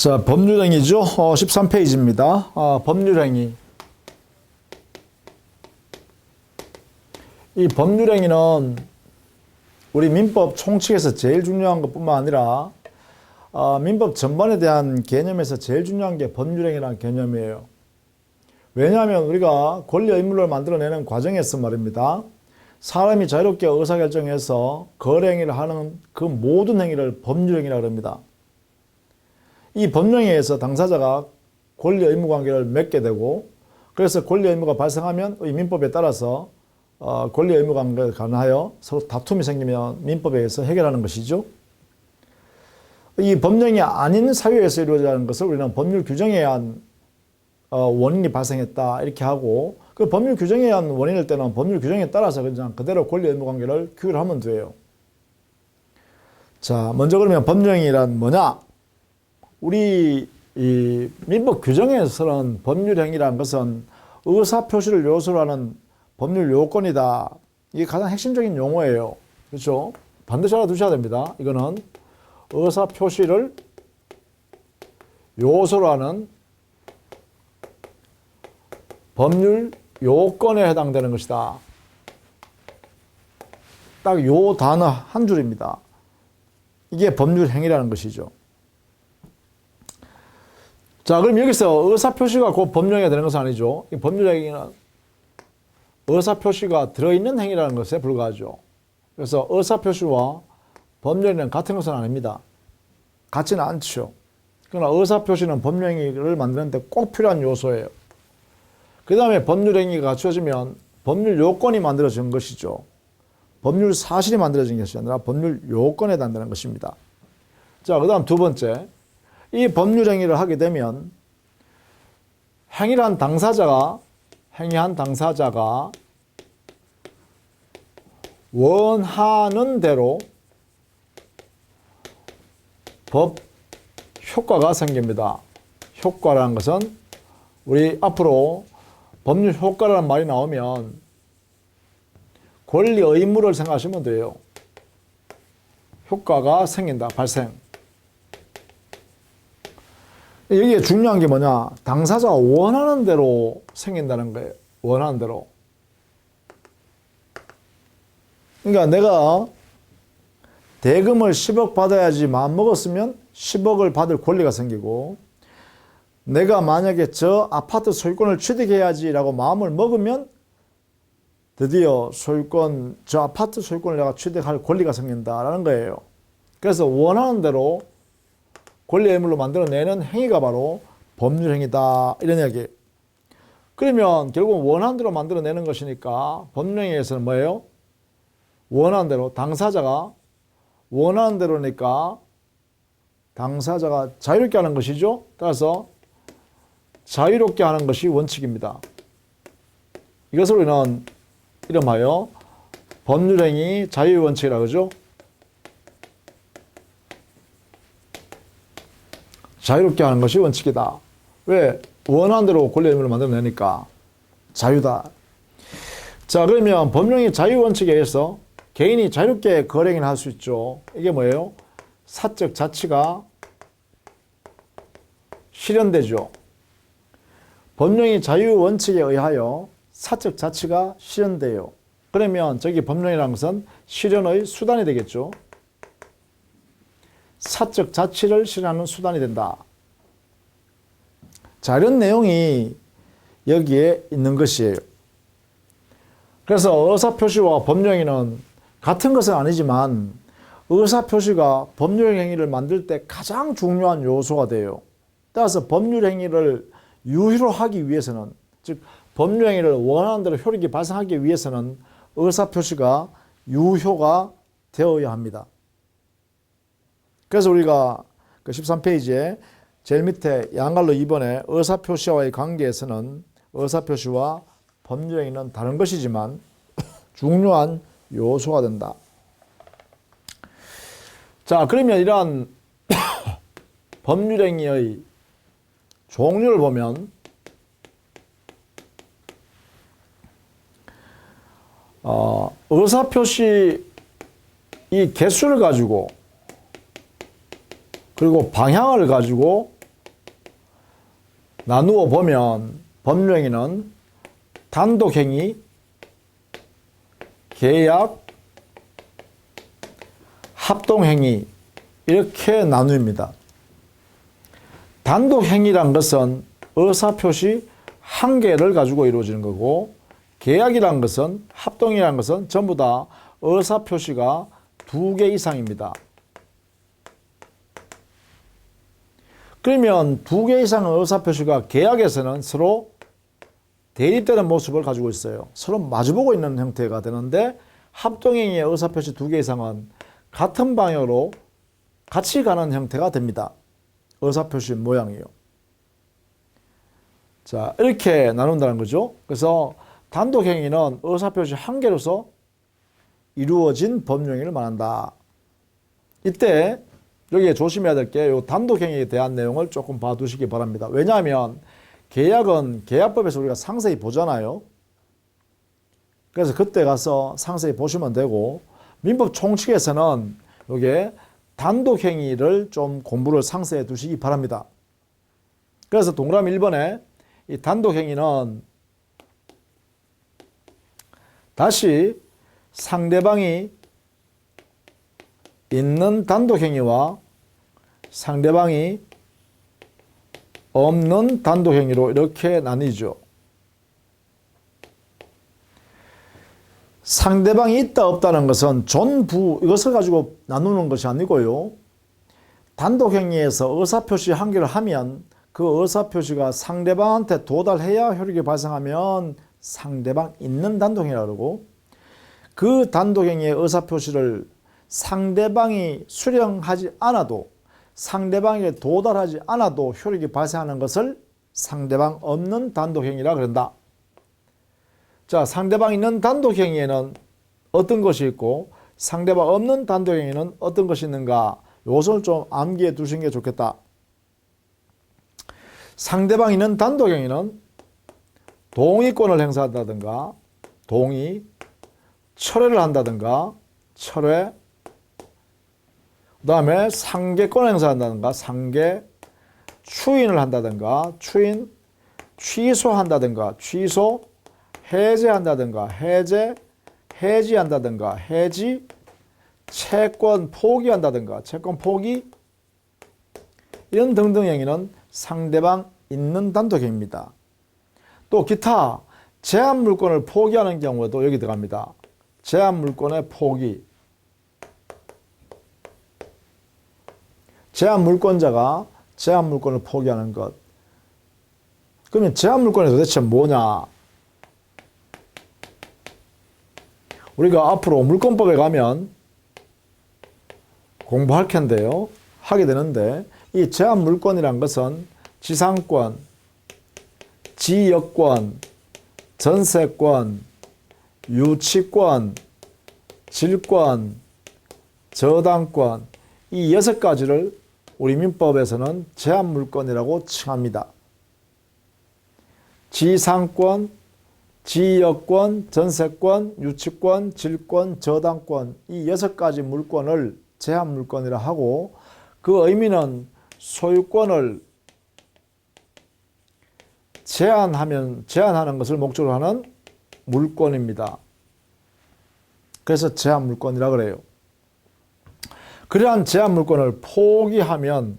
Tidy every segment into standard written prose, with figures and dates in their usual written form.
자, 법률행위죠. 13페이지입니다. 법률행위. 이 법률행위는 우리 민법 총칙에서 제일 중요한 것뿐만 아니라 민법 전반에 대한 개념에서 제일 중요한 게 법률행위라는 개념이에요. 왜냐하면 우리가 권리 의무를 만들어내는 과정에서 말입니다. 사람이 자유롭게 의사결정해서 거래행위를 하는 그 모든 행위를 법률행위라고 합니다. 이 법령에서 당사자가 권리 의무 관계를 맺게 되고, 그래서 권리 의무가 발생하면 이 민법에 따라서 권리 의무 관계에 관하여 서로 다툼이 생기면 민법에 의해서 해결하는 것이죠. 이 법령이 아닌 사유에서 이루어지는 것을 우리는 법률 규정에 의한 원인이 발생했다 이렇게 하고, 그 법률 규정에 의한 원인일 때는 법률 규정에 따라서 그냥 그대로 권리 의무 관계를 규율하면 돼요. 자, 먼저 그러면 법령이란 뭐냐? 우리 이 민법 규정에서는 법률행위라는 것은 의사표시를 요소로 하는 법률 요건이다. 이게 가장 핵심적인 용어예요. 그렇죠? 반드시 알아두셔야 됩니다. 이거는 의사표시를 요소로 하는 법률 요건에 해당되는 것이다. 딱 요 단어 한 줄입니다. 이게 법률행위라는 것이죠. 자, 그럼 여기서 의사표시가 곧 법령이 되는 것은 아니죠. 이 법률행위는 의사표시가 들어있는 행위라는 것에 불과하죠. 그래서 의사표시와 법령은 같은 것은 아닙니다. 같지는 않죠. 그러나 의사표시는 법령행위를 만드는데 꼭 필요한 요소예요. 그 다음에 법률행위가 갖추어지면 법률 요건이 만들어진 것이죠. 법률 사실이 만들어진 것이 아니라 법률 요건에 해당되는 것입니다. 자, 그 다음 두 번째. 이 법률행위를 하게 되면 행위한 당사자가 원하는 대로 법 효과가 생깁니다. 효과라는 것은 우리 앞으로 법률 효과라는 말이 나오면 권리 의무를 생각하시면 돼요. 효과가 생긴다. 발생. 여기에 중요한 게 뭐냐? 당사자가 원하는 대로 생긴다는 거예요. 원하는 대로. 그러니까 내가 대금을 10억 받아야지 마음먹었으면 10억을 받을 권리가 생기고, 내가 만약에 저 아파트 소유권을 취득해야지라고 마음을 먹으면 드디어 저 아파트 소유권을 내가 취득할 권리가 생긴다라는 거예요. 그래서 원하는 대로 권리 의무로 만들어내는 행위가 바로 법률행위다 이런 이야기예요. 그러면 결국 원하는 대로 만들어내는 것이니까 법률행위에서는 뭐예요? 원하는 대로 당사자가 원하는 대로니까 당사자가 자유롭게 하는 것이죠. 따라서 자유롭게 하는 것이 원칙입니다. 이것을 우리는 이름하여 법률행위 자유원칙이라고 그러죠. 자유롭게 하는 것이 원칙이다. 왜? 원하는 대로 권리 의무를 만들어내니까 자유다. 자, 그러면 법령의 자유원칙에 의해서 개인이 자유롭게 거래행위를 할 수 있죠. 이게 뭐예요? 사적 자치가 실현되죠. 법령의 자유원칙에 의하여 사적 자치가 실현돼요. 그러면 저기 법령이라는 것은 실현의 수단이 되겠죠. 사적 자치를 실현하는 수단이 된다. 자, 이런 내용이 여기에 있는 것이에요. 그래서 의사표시와 법령행위는 같은 것은 아니지만 의사표시가 법률행위를 만들 때 가장 중요한 요소가 돼요. 따라서 법률행위를 유효로 하기 위해서는, 즉 법률행위를 원하는 대로 효력이 발생하기 위해서는 의사표시가 유효가 되어야 합니다. 그래서 우리가 그 13페이지에 제일 밑에 양갈로 2번에 의사표시와의 관계에서는 의사표시와 법률행위는 다른 것이지만 중요한 요소가 된다. 자, 그러면 이러한 법률행위의 종류를 보면 의사표시 이 개수를 가지고 그리고 방향을 가지고 나누어 보면 법률행위는 단독행위, 계약, 합동행위 이렇게 나누입니다. 단독행위란 것은 의사표시 한 개를 가지고 이루어지는 거고, 계약이란 것은, 합동이라는 것은 전부 다 의사표시가 2개 이상입니다. 그러면 2개 이상의 의사표시가 계약에서는 서로 대립되는 모습을 가지고 있어요. 서로 마주보고 있는 형태가 되는데, 합동행위의 의사표시 2개 이상은 같은 방향으로 같이 가는 형태가 됩니다. 의사표시 모양이요. 자, 이렇게 나눈다는 거죠. 그래서 단독행위는 의사표시 한 개로서 이루어진 법률행위를 말한다. 이때 여기에 조심해야 될 게 이 단독행위에 대한 내용을 조금 봐두시기 바랍니다. 왜냐하면 계약은 계약법에서 우리가 상세히 보잖아요. 그래서 그때 가서 상세히 보시면 되고, 민법 총칙에서는 이게 단독행위를 좀 공부를 상세히 두시기 바랍니다. 그래서 동그라미 1번에 이 단독행위는 다시 상대방이 있는 단독행위와 상대방이 없는 단독행위로 이렇게 나뉘죠. 상대방이 있다 없다는 것은 존부 이것을 가지고 나누는 것이 아니고요. 단독행위에서 의사표시 한 개를 하면 그 의사표시가 상대방한테 도달해야 효력이 발생하면 상대방 있는 단독행위라고 그러고, 그 단독행위의 의사표시를 상대방이 수령하지 않아도, 상대방에게 도달하지 않아도 효력이 발생하는 것을 상대방 없는 단독행위라 그런다. 자, 상대방 있는 단독행위에는 어떤 것이 있고 상대방 없는 단독행위는 어떤 것이 있는가, 요것을 좀 암기해 두시는 게 좋겠다. 상대방 있는 단독행위는 동의권을 행사한다든가 동의, 철회를 한다든가 철회, 그 다음에 상계권을 행사한다든가 상계, 추인을 한다든가 추인, 취소한다든가 취소, 해제한다든가 해제, 해지한다든가 해지, 채권 포기한다든가 채권 포기, 이런 등등 행위는 상대방 있는 단독행위입니다. 또 기타 제한물권을 포기하는 경우에도 여기 들어갑니다. 제한물권의 포기. 제한물권자가 제한물권을 포기하는 것. 그러면 제한물권이 도대체 뭐냐? 우리가 앞으로 물권법에 가면 공부할 텐데요. 하게 되는데, 이 제한물권이란 것은 지상권, 지역권, 전세권, 유치권, 질권, 저당권, 이 6가지를 우리 민법에서는 제한물권이라고 칭합니다. 지상권, 지역권, 전세권, 유치권, 질권, 저당권, 이 6가지 물권을 제한물권이라 하고, 그 의미는 소유권을 제한하는 것을 목적으로 하는 물권입니다. 그래서 제한물권이라 그래요. 그러한 제한물권을 포기하면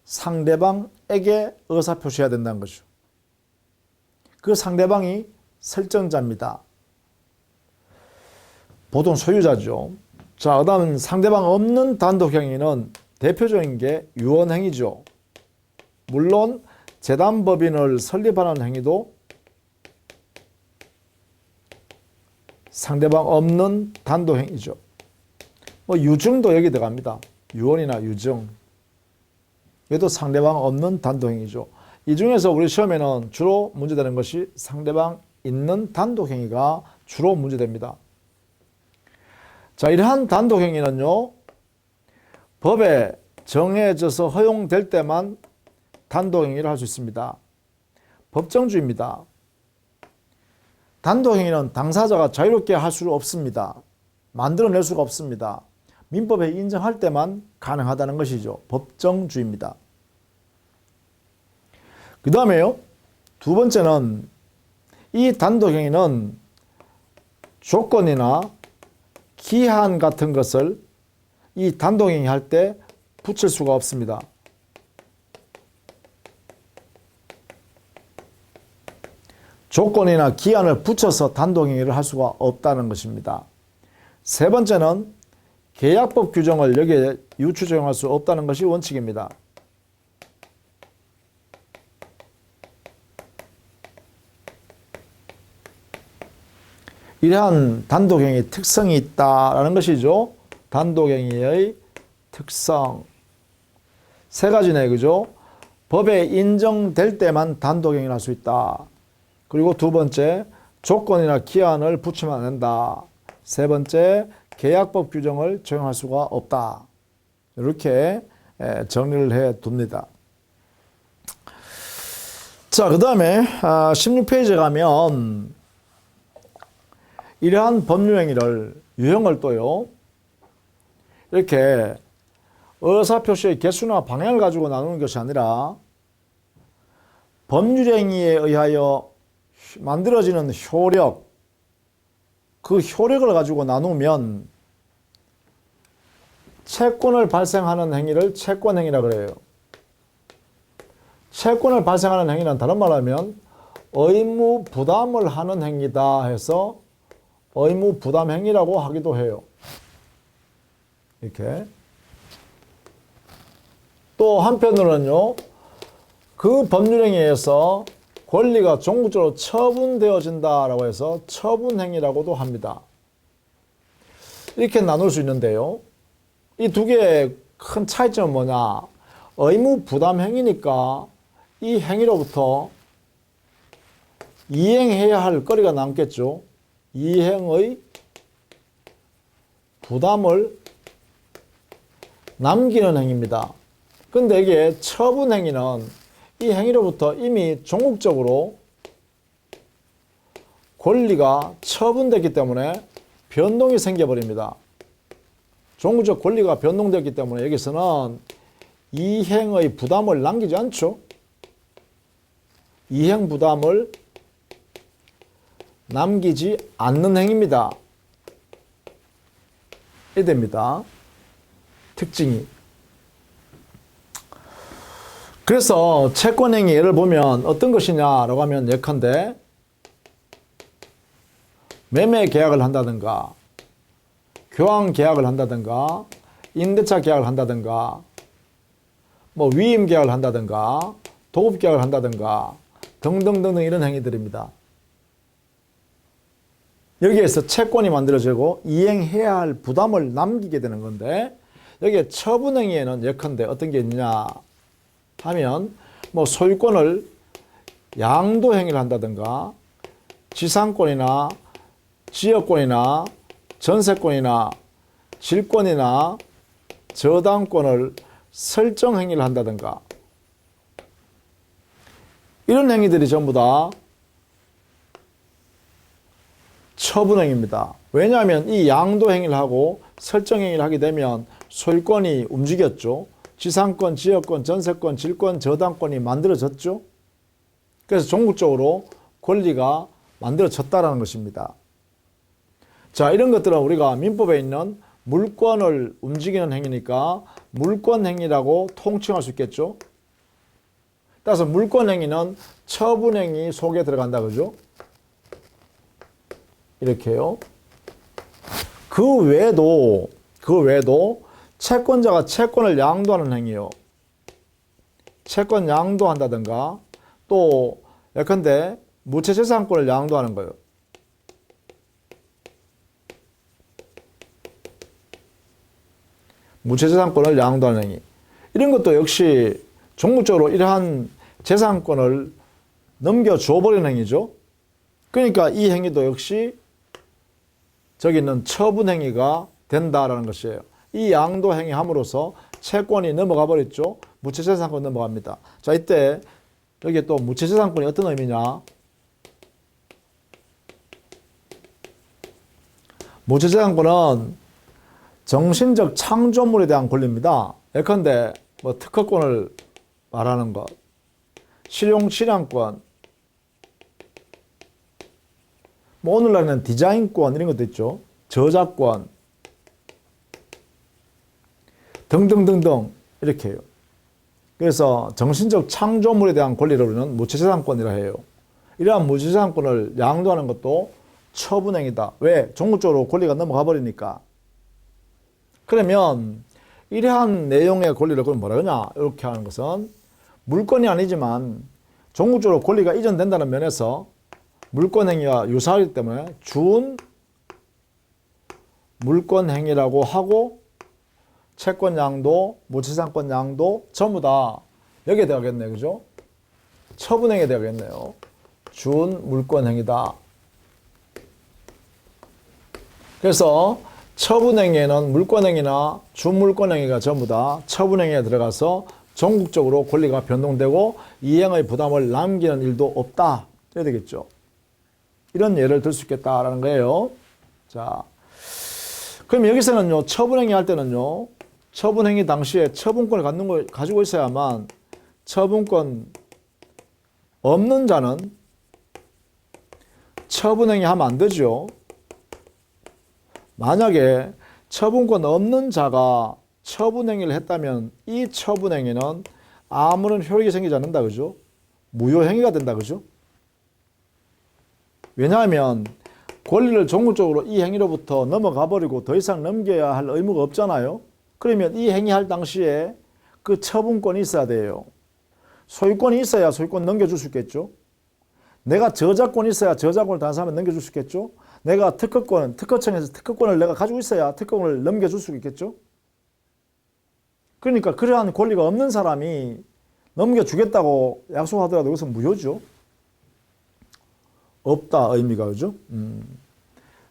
상대방에게 의사표시해야 된다는 거죠. 그 상대방이 설정자입니다. 보통 소유자죠. 자, 그 다음 상대방 없는 단독행위는 대표적인 게 유언행위죠. 물론 재단법인을 설립하는 행위도 상대방 없는 단독행위죠. 유증도 여기 들어갑니다. 유언이나 유증. 이것도 상대방 없는 단독행위죠. 이 중에서 우리 시험에는 주로 문제되는 것이 상대방 있는 단독행위가 주로 문제됩니다. 자, 이러한 단독행위는요, 법에 정해져서 허용될 때만 단독행위를 할 수 있습니다. 법정주의입니다. 단독행위는 당사자가 자유롭게 할 수 없습니다. 만들어낼 수가 없습니다. 민법에 인정할 때만 가능하다는 것이죠. 법정주의입니다. 그 다음에요. 두 번째는 이 단독행위는 조건이나 기한 같은 것을 이 단독행위 할 때 붙일 수가 없습니다. 조건이나 기한을 붙여서 단독행위를 할 수가 없다는 것입니다. 세 번째는 계약법 규정을 여기에 유추 적용할 수 없다는 것이 원칙입니다. 이러한 단독행위 특성이 있다라는 것이죠. 단독행위의 특성. 세 가지네, 그죠? 법에 인정될 때만 단독행위를 할 수 있다. 그리고 두 번째, 조건이나 기한을 붙이면 안 된다. 세 번째, 계약법 규정을 적용할 수가 없다. 이렇게 정리를 해 둡니다. 자, 그 다음에 16페이지에 가면 이러한 법률행위를 유형을 또요, 이렇게 의사표시의 개수나 방향을 가지고 나누는 것이 아니라 법률행위에 의하여 만들어지는 효력, 그 효력을 가지고 나누면 채권을 발생하는 행위를 채권행위라고 그래요. 채권을 발생하는 행위는 다른 말로 하면 의무 부담을 하는 행위다 해서 의무 부담 행위라고 하기도 해요. 이렇게. 또 한편으로는요, 그 법률행위에서 권리가 종국적으로 처분되어진다라고 해서 처분행위라고도 합니다. 이렇게 나눌 수 있는데요. 이 두 개의 큰 차이점은 뭐냐? 의무 부담 행위니까 이 행위로부터 이행해야 할 거리가 남겠죠. 이행의 부담을 남기는 행위입니다. 근데 이게 처분 행위는 이 행위로부터 이미 종국적으로 권리가 처분됐기 때문에 변동이 생겨버립니다. 종국적 권리가 변동됐기 때문에 여기서는 이행의 부담을 남기지 않죠. 이행 부담을 남기지 않는 행위입니다. 이래 됩니다. 특징이. 그래서 채권행위 예를 보면 어떤 것이냐라고 하면 예컨대 매매 계약을 한다든가 교환 계약을 한다든가 임대차 계약을 한다든가 뭐 위임 계약을 한다든가 도급 계약을 한다든가 등등등등 이런 행위들입니다. 여기에서 채권이 만들어지고 이행해야 할 부담을 남기게 되는 건데 여기에 처분행위에는 예컨대 어떤 게 있느냐 하면 뭐 소유권을 양도행위를 한다든가 지상권이나 지역권이나 전세권이나 질권이나 저당권을 설정행위를 한다든가 이런 행위들이 전부 다 처분행위입니다. 왜냐하면 이 양도행위를 하고 설정행위를 하게 되면 소유권이 움직였죠. 지상권, 지역권, 전세권, 질권, 저당권이 만들어졌죠. 그래서 종국적으로 권리가 만들어졌다는 것입니다. 자, 이런 것들은 우리가 민법에 있는 물권을 움직이는 행위니까 물권행위라고 통칭할 수 있겠죠. 따라서 물권행위는 처분행위 속에 들어간다 그죠? 이렇게요. 그 외에도 채권자가 채권을 양도하는 행위요. 채권 양도한다든가 또 예컨대 무채재산권을 양도하는 거예요. 무채재산권을 양도하는 행위. 이런 것도 역시 종국적으로 이러한 재산권을 넘겨줘버리는 행위죠. 그러니까 이 행위도 역시 저기 있는 처분행위가 된다라는 것이에요. 이 양도행위 함으로써 채권이 넘어가 버렸죠. 무채재산권 넘어갑니다. 자, 이때 여기 또 무채재산권이 어떤 의미냐? 무채재산권은 정신적 창조물에 대한 권리입니다. 예컨대 뭐 특허권을 말하는 것, 실용 취량권, 뭐 오늘날에는 디자인권 이런 것도 있죠. 저작권 등등등등 이렇게 해요. 그래서 정신적 창조물에 대한 권리를 우리는 무체재산권이라 해요. 이러한 무체재산권을 양도하는 것도 처분행위다. 왜? 종국적으로 권리가 넘어가 버리니까. 그러면 이러한 내용의 권리를 그럼 뭐라 그러냐? 이렇게 하는 것은 물권이 아니지만 종국적으로 권리가 이전된다는 면에서 물권행위와 유사하기 때문에 준 물권행위라고 하고 채권 양도, 무채권권 양도 전부 다 여기에 들어가겠네요. 그죠? 처분행위에 들어가겠네요. 준 물권행위다. 그래서 처분행위에는 물권행위나 준물권행위가 전부 다 처분행위에 들어가서 전국적으로 권리가 변동되고 이행의 부담을 남기는 일도 없다. 이래야 되겠죠. 이런 예를 들 수 있겠다라는 거예요. 자, 그럼 여기서는요, 처분행위 할 때는요, 처분행위 당시에 처분권을 가지고 있어야만 처분권 없는 자는 처분행위 하면 안 되죠. 만약에 처분권 없는 자가 처분행위를 했다면 이 처분행위는 아무런 효력이 생기지 않는다. 그죠? 무효행위가 된다. 그죠? 왜냐하면 권리를 종국적으로 이 행위로부터 넘어가 버리고 더 이상 넘겨야 할 의무가 없잖아요. 그러면 이 행위할 당시에 그 처분권이 있어야 돼요. 소유권이 있어야 소유권 넘겨줄 수 있겠죠. 내가 저작권이 있어야 저작권을 다른 사람한테 넘겨줄 수 있겠죠. 내가 특허청에서 특허권을 내가 가지고 있어야 특허권을 넘겨줄 수 있겠죠. 그러니까 그러한 권리가 없는 사람이 넘겨주겠다고 약속하더라도 이것은 무효죠. 없다 의미가. 그죠?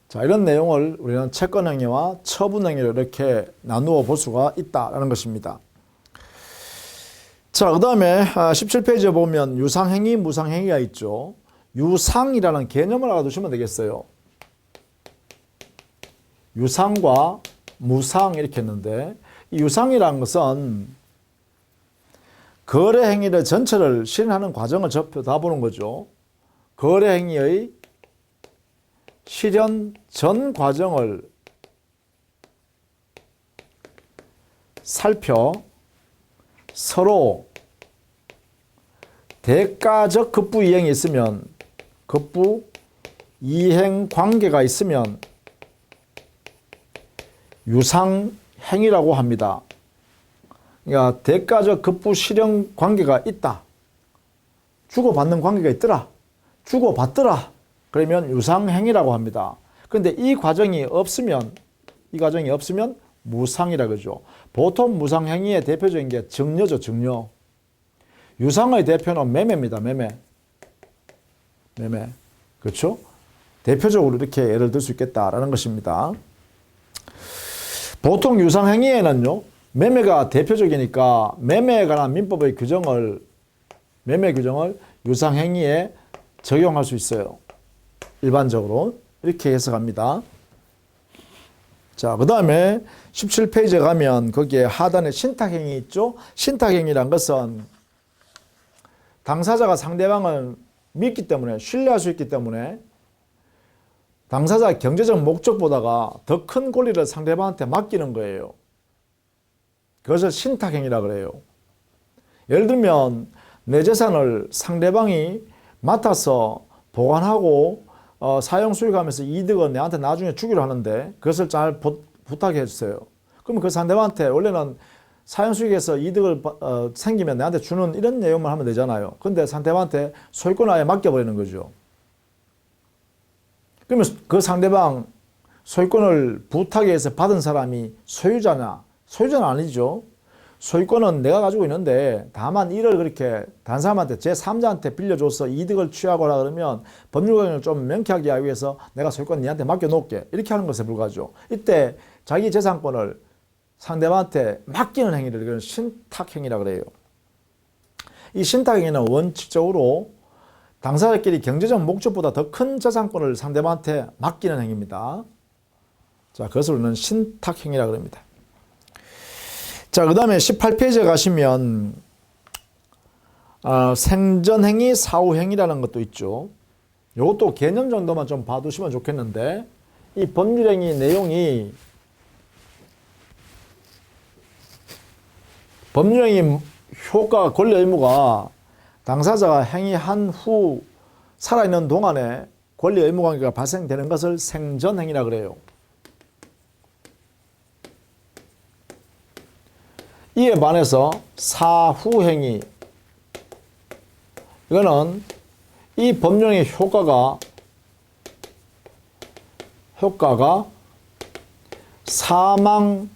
자, 이런 내용을 우리는 채권행위와 처분행위를 이렇게 나누어 볼 수가 있다라는 것입니다. 자, 그 다음에 17페이지에 보면 유상행위, 무상행위가 있죠. 유상이라는 개념을 알아두시면 되겠어요. 유상과 무상 이렇게 했는데, 이 유상이라는 것은 거래 행위를 전체를 실현하는 과정을 다 보는 거죠. 거래 행위의 실현 전 과정을 살펴 서로 대가적 급부 이행이 있으면, 급부 이행 관계가 있으면 유상행위라고 합니다. 그러니까 대가적 급부 실현 관계가 있다. 주고받는 관계가 있더라. 주고받더라. 그러면 유상행위라고 합니다. 그런데 이 과정이 없으면 무상이라 그러죠. 보통 무상행위의 대표적인 게 증여죠. 증여. 유상의 대표는 매매입니다. 매매. 그렇죠? 대표적으로 이렇게 예를 들 수 있겠다라는 것입니다. 보통 유상행위에는요, 매매가 대표적이니까 매매에 관한 민법의 매매 규정을 유상행위에 적용할 수 있어요. 일반적으로 이렇게 해석합니다. 자, 그 다음에 17페이지에 가면 거기에 하단에 신탁행위 있죠. 신탁행위란 것은 당사자가 상대방을 믿기 때문에, 신뢰할 수 있기 때문에 당사자 경제적 목적보다가 더 큰 권리를 상대방한테 맡기는 거예요. 그것을 신탁행위라 그래요. 예를 들면 내 재산을 상대방이 맡아서 보관하고 사용 수익하면서 이득을 내한테 나중에 주기로 하는데 그것을 잘 부탁해 주세요. 그러면 그 상대방한테 원래는 사용 수익에서 이득을 생기면 내한테 주는 이런 내용만 하면 되잖아요. 근데 상대방한테 소유권을 아예 맡겨버리는 거죠. 그러면 그 상대방 소유권을 부탁에 의해서 받은 사람이 소유자냐? 소유자는 아니죠. 소유권은 내가 가지고 있는데 다만 이를 그렇게 다른 사람한테 제3자한테 빌려줘서 이득을 취하거나 그러면 법률관을 좀 명쾌하게 하기 위해서 내가 소유권 니한테 맡겨놓을게. 이렇게 하는 것에 불과하죠. 이때 자기 재산권을 상대방한테 맡기는 행위를 이건 신탁행위라 그래요. 이 신탁행위는 원칙적으로 당사자끼리 경제적 목적보다 더 큰 재산권을 상대방한테 맡기는 행위입니다. 자, 그것을 우리는 신탁행위라 그럽니다. 자, 그 다음에 18페이지에 가시면 생전행위, 사후행위라는 것도 있죠. 이것도 개념 정도만 좀 봐두시면 좋겠는데, 이 법률행위 내용이 법률행위 효과, 권리, 의무가 당사자가 행위한 후 살아있는 동안에 권리, 의무 관계가 발생되는 것을 생전행위라 그래요. 이에 반해서 사후행위, 이거는 이 법령의 효과가 사망을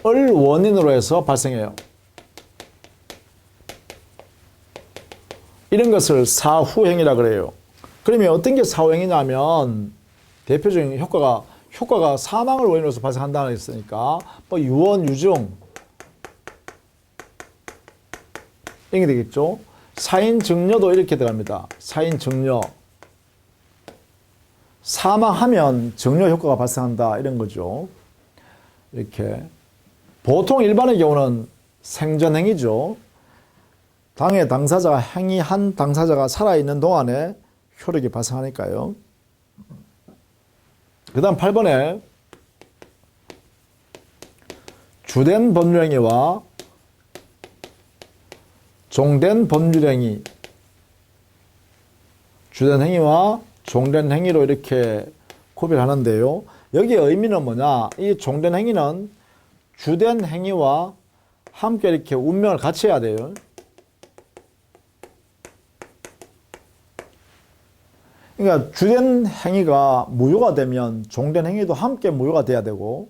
원인으로 해서 발생해요. 이런 것을 사후행위라 그래요. 그러면 어떤 게 사후행위냐면 대표적인 효과가 사망을 원인으로서 발생한다는 게 있으니까 뭐 유언, 유증 이게 되겠죠. 사인 증여도 이렇게 들어갑니다. 사인 증여. 사망하면 증여 효과가 발생한다 이런 거죠. 이렇게 보통 일반의 경우는 생전행위죠. 당의 당사자가 행위한 당사자가 살아있는 동안에 효력이 발생하니까요. 그 다음 8번에 주된 법률행위와 종된 법률행위, 주된 행위와 종된 행위로 이렇게 구별하는데요. 여기에 의미는 뭐냐? 이 종된 행위는 주된 행위와 함께 이렇게 운명을 같이 해야 돼요. 그러니까 주된 행위가 무효가 되면 종된 행위도 함께 무효가 돼야 되고,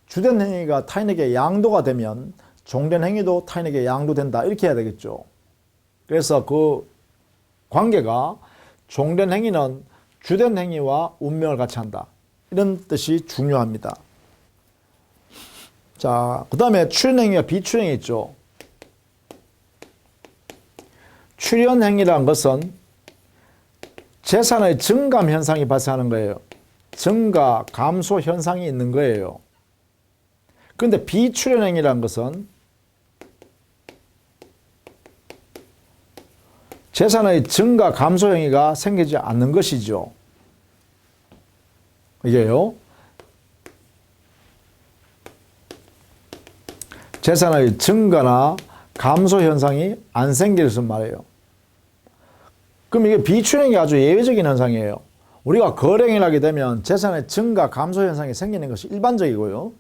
주된 행위가 타인에게 양도가 되면 종된 행위도 타인에게 양도된다 이렇게 해야 되겠죠. 그래서 그 관계가 종된 행위는 주된 행위와 운명을 같이 한다 이런 뜻이 중요합니다. 자, 그 다음에 출연행위와 비출연행위 있죠. 출연행위라는 것은 재산의 증감 현상이 발생하는 거예요. 증가, 감소 현상이 있는 거예요. 그런데 비출연행위라는 것은 재산의 증가, 감소 행위가 생기지 않는 것이죠. 이게요. 재산의 증가나 감소 현상이 안 생기는 말이에요. 그럼 이게 비출행위가 아주 예외적인 현상이에요. 우리가 거래행위를 하게 되면 재산의 증가, 감소 현상이 생기는 것이 일반적이고요.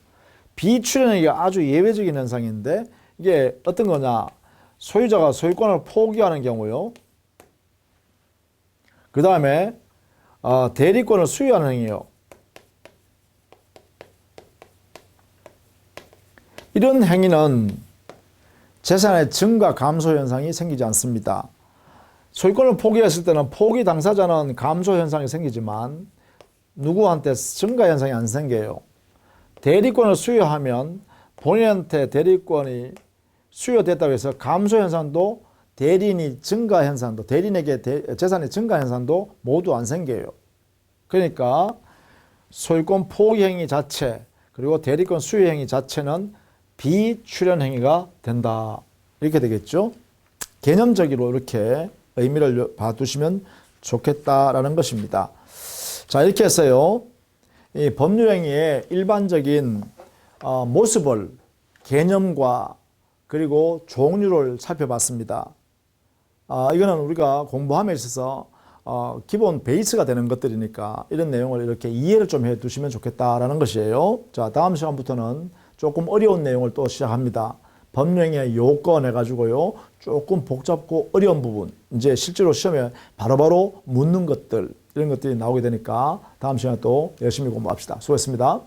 비출행위가 아주 예외적인 현상인데 이게 어떤 거냐? 소유자가 소유권을 포기하는 경우요. 그 다음에 대리권을 수유하는 행위요. 이런 행위는 재산의 증가, 감소 현상이 생기지 않습니다. 소유권을 포기했을 때는 포기 당사자는 감소 현상이 생기지만 누구한테 증가 현상이 안 생겨요. 대리권을 수여하면 본인한테 대리권이 수여됐다고 해서 감소 현상도 대리인이 증가 현상도, 대리인에게 재산의 증가 현상도 모두 안 생겨요. 그러니까 소유권 포기 행위 자체 그리고 대리권 수여 행위 자체는 비출연 행위가 된다. 이렇게 되겠죠. 개념적으로 이렇게 의미를 봐두시면 좋겠다라는 것입니다. 자, 이렇게 해서요. 이 법률행위의 일반적인 모습을 개념과 그리고 종류를 살펴봤습니다. 이거는 우리가 공부함에 있어서 기본 베이스가 되는 것들이니까 이런 내용을 이렇게 이해를 좀 해 두시면 좋겠다라는 것이에요. 자, 다음 시간부터는 조금 어려운 내용을 또 시작합니다. 법령의 요건 해가지고요. 조금 복잡고 어려운 부분, 이제 실제로 시험에 바로바로 묻는 것들, 이런 것들이 나오게 되니까 다음 시간에 또 열심히 공부합시다. 수고했습니다.